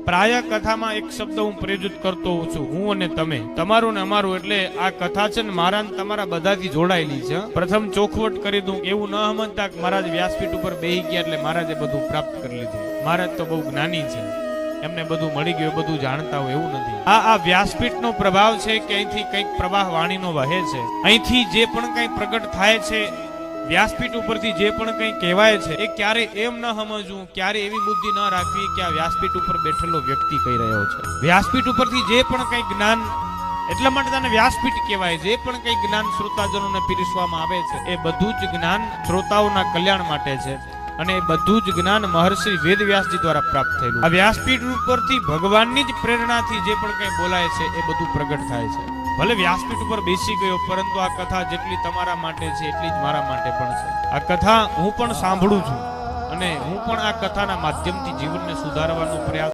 પ્રાય કથામાં એક શબ્દ હું પ્રયોજિત કરતો હોઉં છું, હું અને તમે, તમારું ને અમારું. એટલે આ કથા છે ને મારા ને તમારા બધાથી જોડાયેલી છે. પ્રથમ ચોખવટ કરી દઉં, એવું ન સમજતા કે મહારાજ વ્યાસપીઠ ઉપર બેહી ગયા એટલે મહારાજે બધું પ્રાપ્ત કરી લીધું. મહારાજ તો બહુ જ્ઞાની છે, એમને બધું મળી ગયું, બધું જાણતા હોય એવું નથી. આ વ્યાસપીઠનો પ્રભાવ છે કે અહીંથી કંઈક પ્રવાહ વાણીનો વહે છે. અહીંથી જે પણ કંઈ પ્રગટ થાય છે, વ્યાસપીઠ ઉપરથી જે પણ કંઈ કહેવાય છે, એ ક્યારે એમ ન સમજવું, ક્યારે એવી બુદ્ધિ ન રાખવી કે આ વ્યાસપીઠ ઉપર બેઠેલો વ્યક્તિ કહી રહ્યો છે. વ્યાસપીઠ ઉપરથી જે પણ કંઈ જ્ઞાન, એટલા માટે તેને વ્યાસપીઠ કહેવાય. જે પણ કંઈ જ્ઞાન શ્રોતાજનોને પીરસવામાં આવે છે એ બધું જ જ્ઞાન શ્રોતાઓના કલ્યાણ માટે છે, અને એ બધું જ જ્ઞાન મહર્ષિ વેદવ્યાસજી દ્વારા પ્રાપ્ત થયેલું. આ વ્યાસપીઠ ઉપરથી ભગવાનની જ પ્રેરણાથી જે પણ કંઈ બોલાય છે એ બધું પ્રગટ થાય છે. ભલે વ્યાસપીઠ ઉપર બેસી ગયો, પરંતુ આ કથા જેટલી તમારા માટે છે એટલી જ મારા માટે પણ છે. આ કથા હું પણ સાંભળું છું, અને હું પણ આ કથાના માધ્યમથી જીવનને સુધારવાનો પ્રયાસ